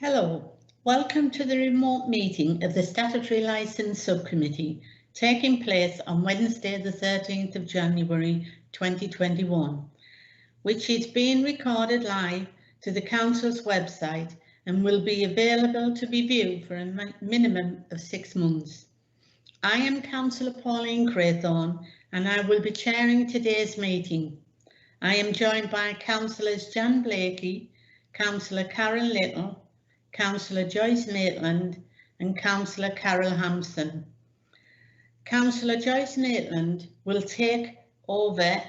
Hello, welcome to the remote meeting of the Statutory Licence Subcommittee taking place on Wednesday the 13th of January 2021, which is being recorded live to the Council's website and will be available to be viewed for a minimum of 6 months. I am Councillor Pauline Craythorne and I will be chairing today's meeting. I am joined by Councillors Jan Blakey, Councillor Karen Little, Councillor Joyce Maitland and Councillor Carol Hampson. Councillor Joyce Maitland will take over,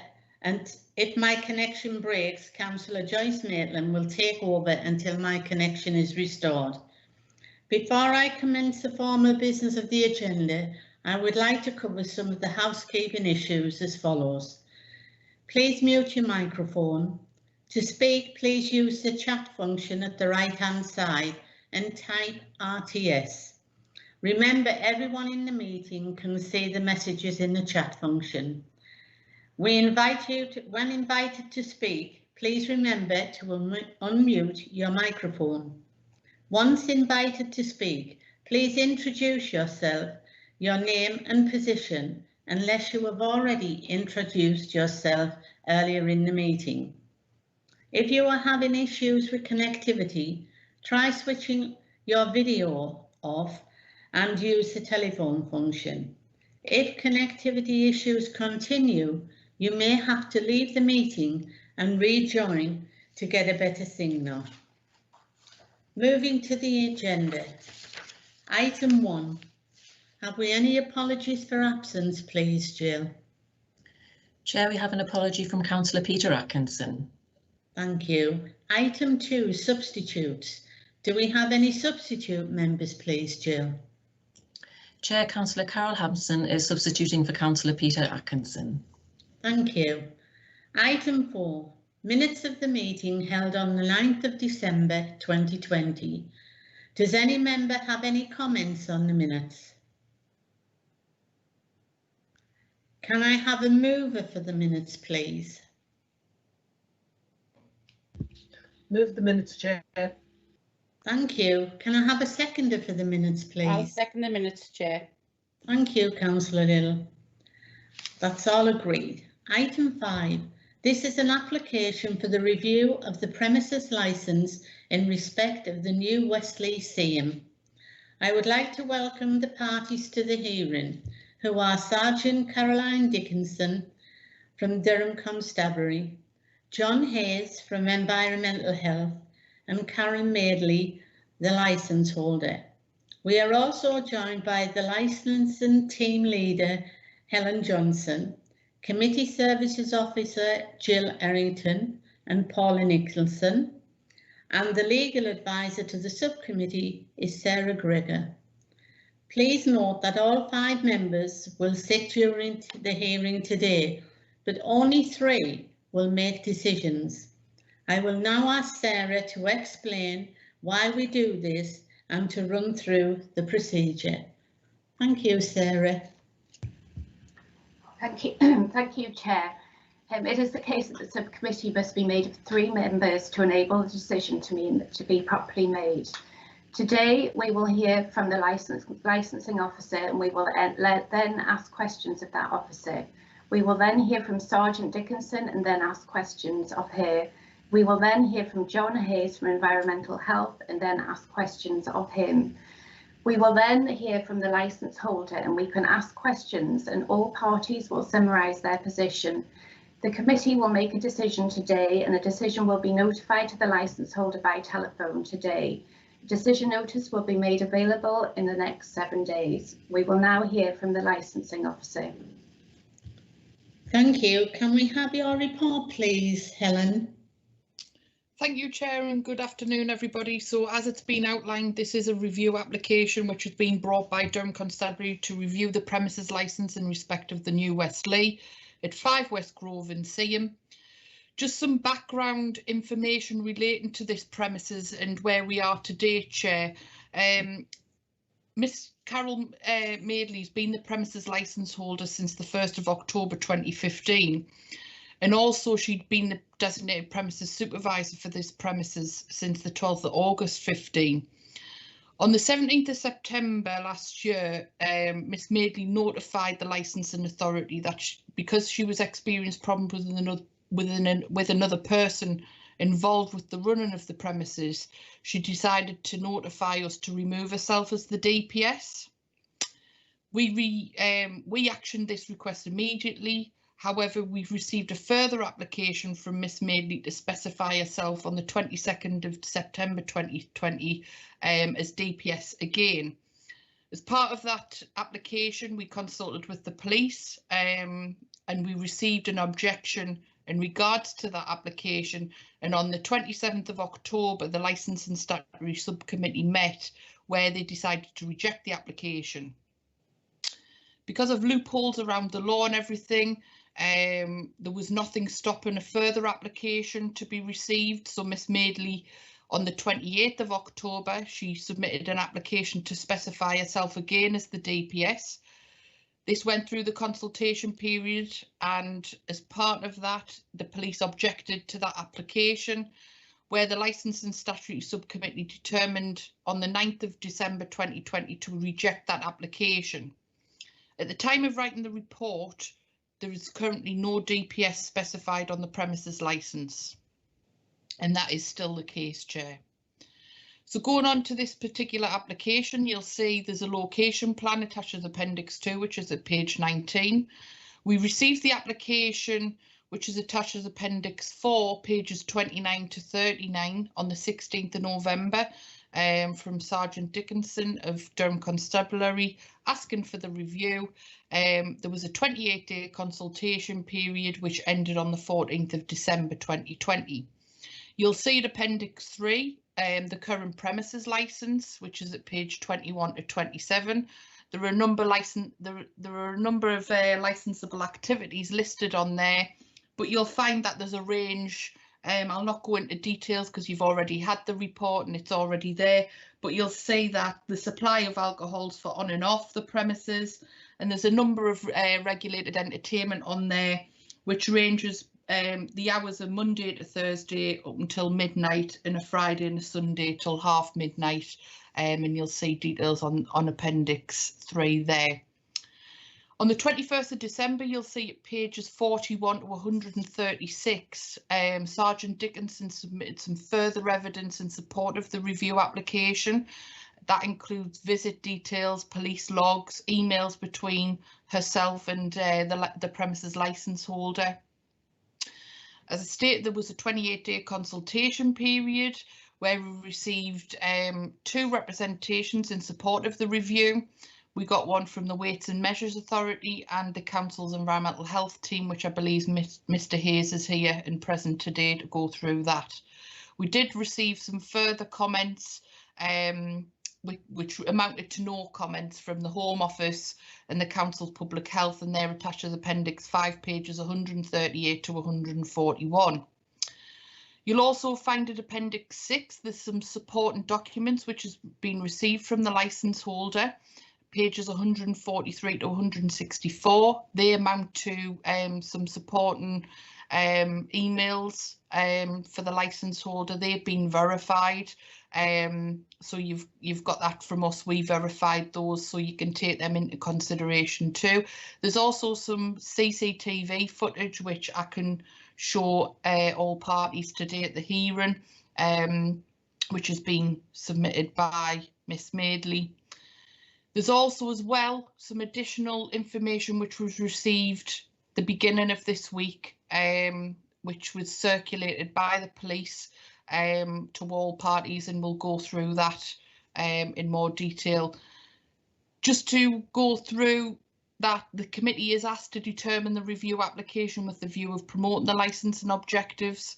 and if my connection breaks, Councillor Joyce Maitland will take over until my connection is restored. Before I commence the formal business of the agenda, I would like to cover some of the housekeeping issues as follows. Please mute your microphone. To speak, please use the chat function at the right-hand side and type RTS. Remember, everyone in the meeting can see the messages in the chat function. We invite you to, when invited to speak, please remember to unmute your microphone. Once invited to speak, please introduce yourself, your name and position, unless you have already introduced yourself earlier in the meeting. If you are having issues with connectivity, try switching your video off and use the telephone function. If connectivity issues continue, you may have to leave the meeting and rejoin to get a better signal. Moving to the agenda. Item 1. Have we any apologies for absence, please, Jill? Chair, we have an apology from Councillor Peter Atkinson. Thank you. Item 2, substitutes. Do we have any substitute members, please, Jill? Chair, Councillor Carol Hampson is substituting for Councillor Peter Atkinson. Thank you. Item 4, minutes of the meeting held on the 9th of December 2020. Does any member have any comments on the minutes? Can I have a mover for the minutes, please? Move the minutes, Chair. Thank you. Can I have a seconder for the minutes, please? I'll second the minutes, Chair. Thank you, Councillor Little. That's all agreed. Item 5. This is an application for the review of the premises licence in respect of the new Westley Museum. I would like to welcome the parties to the hearing, who are Sergeant Caroline Dickinson from Durham Constabulary, John Hayes from Environmental Health and Karen Madeley, the licence holder. We are also joined by the licensing team leader, Helen Johnson, Committee Services Officer, Jill Errington and Paula Nicholson, and the legal advisor to the subcommittee is Sarah Gregor. Please note that all 5 members will sit during the hearing today, but only 3 will make decisions. I will now ask Sarah to explain why we do this and to run through the procedure. Thank you, Sarah. Thank you, thank you, Chair. It is the case that the subcommittee must be made of 3 members to enable the decision to be properly made. Today, we will hear from the licensing officer and we will then ask questions of that officer. We will then hear from Sergeant Dickinson and then ask questions of her. We will then hear from John Hayes from Environmental Health and then ask questions of him. We will then hear from the licence holder and we can ask questions and all parties will summarise their position. The committee will make a decision today and a decision will be notified to the licence holder by telephone today. A decision notice will be made available in the next 7 days. We will now hear from the licensing officer. Thank you. Can we have your report, please, Helen? Thank you, Chair, and good afternoon, everybody. So as it's been outlined, this is a review application which has been brought by Durham Constabulary to review the premises licence in respect of the new Westley at 5 West Grove in Seaham. Just some background information relating to this premises and where we are today, Chair. Miss Carol Madeley's been the premises licence holder since the 1st of October 2015. And also she'd been the designated premises supervisor for this premises since the 12th of August 15. On the 17th of September last year, Miss Madeley notified the licensing authority that because she was experiencing problems with another person involved with the running of the premises, she decided to notify us to remove herself as the DPS. We actioned this request immediately. However, we've received a further application from Miss Madeley to specify herself on the 22nd of September 2020 as DPS again. As part of that application, we consulted with the police and we received an objection in regards to that application, and on the 27th of October the Licence and Statutory Subcommittee met where they decided to reject the application. Because of loopholes around the law and everything, there was nothing stopping a further application to be received, so Miss Madeley on the 28th of October she submitted an application to specify herself again as the DPS. This went through the consultation period, and as part of that, the police objected to that application, where the Licence and Statutory Subcommittee determined on the 9th of December 2020 to reject that application. At the time of writing the report, there is currently no DPS specified on the premises licence, and that is still the case, Chair. So going on to this particular application, you'll see there's a location plan attached as Appendix 2, which is at page 19. We received the application, which is attached as Appendix 4, pages 29 to 39 on the 16th of November from Sergeant Dickinson of Durham Constabulary, asking for the review. There was a 28-day consultation period, which ended on the 14th of December 2020. You'll see at Appendix 3, the current premises licence, which is at page 21 to 27. There are a number of licensable activities listed on there, but you'll find that there's a range. I'll not go into details because you've already had the report and it's already there, but you'll see that the supply of alcohols for on and off the premises, and there's a number of regulated entertainment on there, which ranges. The hours are Monday to Thursday up until midnight, and a Friday and a Sunday till half midnight, and you'll see details on Appendix 3 there. On the 21st of December, you'll see at pages 41 to 136, Sergeant Dickinson submitted some further evidence in support of the review application. That includes visit details, police logs, emails between herself and the premises licence holder. As I stated, there was a 28-day consultation period where we received 2 representations in support of the review. We got one from the Weights and Measures Authority and the Council's Environmental Health team, which I believe Mr Hayes is here and present today to go through that. We did receive some further comments, which amounted to no comments from the Home Office and the Council's Public Health, and they're attached as Appendix 5, pages 138 to 141. You'll also find at Appendix 6 there's some supporting documents which has been received from the licence holder, pages 143 to 164. They amount to some supporting emails for the licence holder. They've been verified, so you've got that from us. We verified those, so you can take them into consideration too. There's also some CCTV footage which I can show all parties today at the hearing, which has been submitted by Miss Madeley. There's also as well some additional information which was received the beginning of this week, which was circulated by the police to all parties, and we'll go through that in more detail. Just to go through that, the committee is asked to determine the review application with the view of promoting the licence and objectives.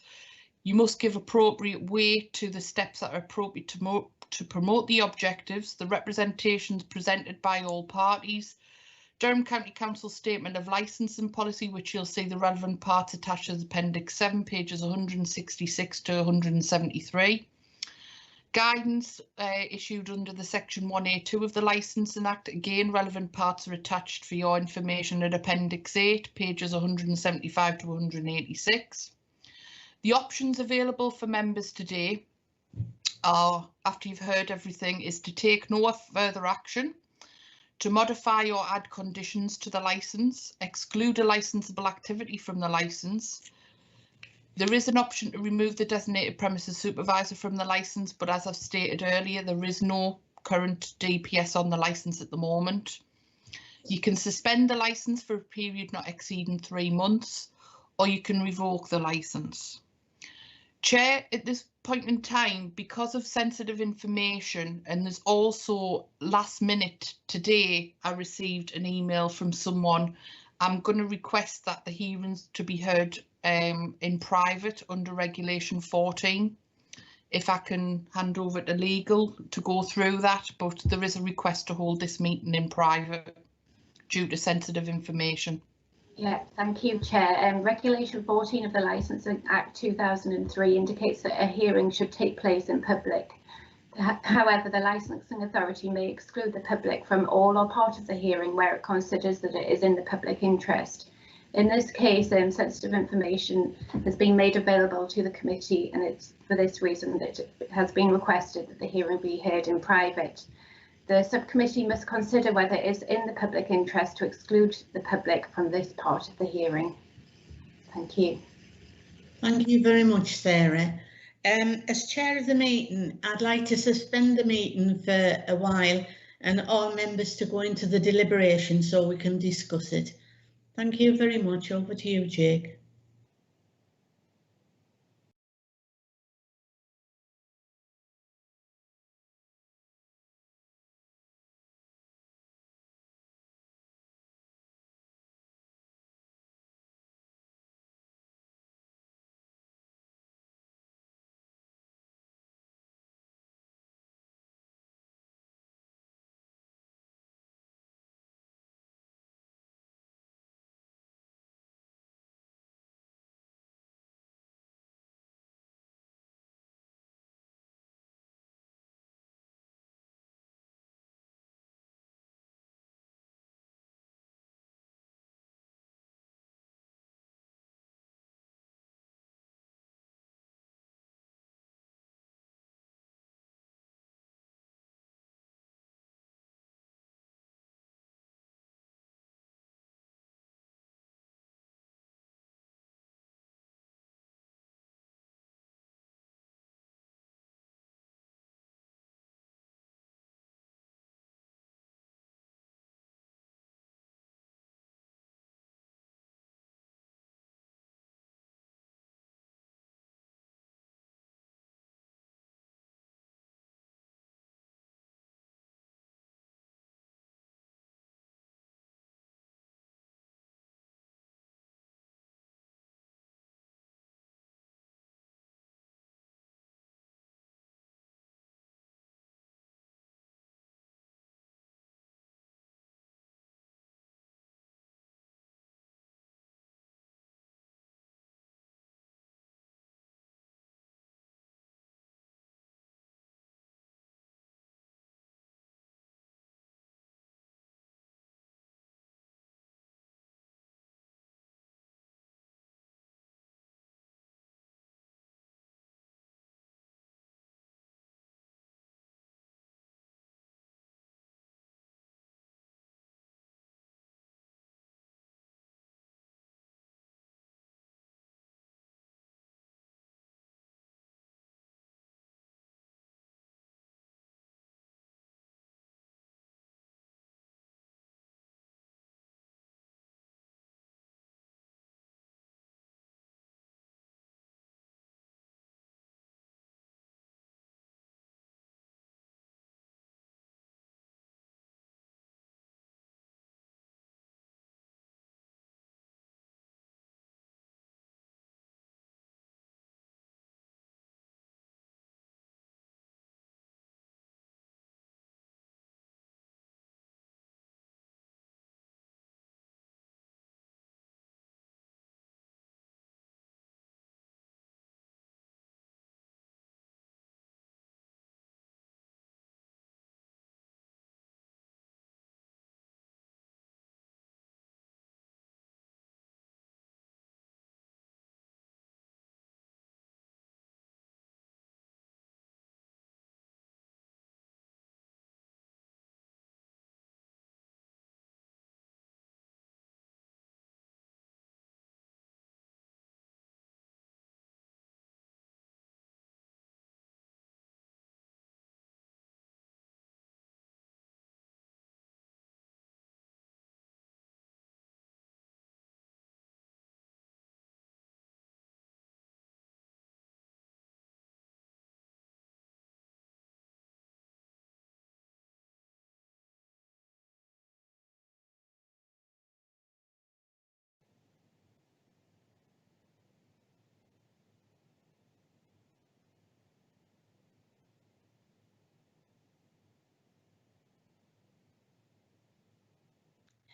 You must give appropriate weight to the steps that are appropriate to promote the objectives, the representations presented by all parties, Durham County Council Statement of Licensing Policy, which you'll see the relevant parts attached as Appendix 7, pages 166 to 173. Guidance issued under the Section 1A2 of the Licensing Act. Again, relevant parts are attached for your information at Appendix 8, pages 175 to 186. The options available for members today are, after you've heard everything, is to take no further action, to modify or add conditions to the licence, exclude a licensable activity from the licence. There is an option to remove the designated premises supervisor from the licence, but as I've stated earlier, there is no current DPS on the licence at the moment. You can suspend the licence for a period not exceeding 3 months, or you can revoke the licence. Chair, at this point in time, because of sensitive information, and there's also last minute today, I received an email from someone. I'm going to request that the hearings to be heard in private under Regulation 14. If I can hand over to legal to go through that, but there is a request to hold this meeting in private due to sensitive information. Yeah, thank you, Chair. Regulation 14 of the Licensing Act 2003 indicates that a hearing should take place in public. However, the licensing authority may exclude the public from all or part of the hearing where it considers that it is in the public interest. In this case, sensitive information has been made available to the committee, and it's for this reason that it has been requested that the hearing be heard in private. The subcommittee must consider whether it is in the public interest to exclude the public from this part of the hearing. Thank you. Thank you very much, Sarah. As chair of the meeting, I'd like to suspend the meeting for a while and all members to go into the deliberation so we can discuss it. Thank you very much. Over to you, Jake.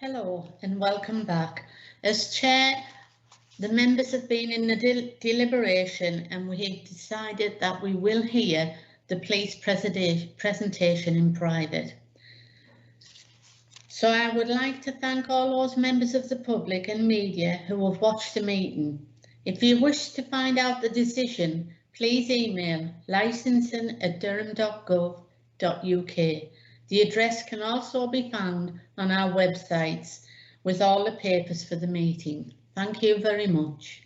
Hello and welcome back. As Chair, the members have been in the deliberation and we have decided that we will hear the police presentation in private. So I would like to thank all those members of the public and media who have watched the meeting. If you wish to find out the decision, please email licensing@durham.gov.uk. The address can also be found on our websites with all the papers for the meeting. Thank you very much.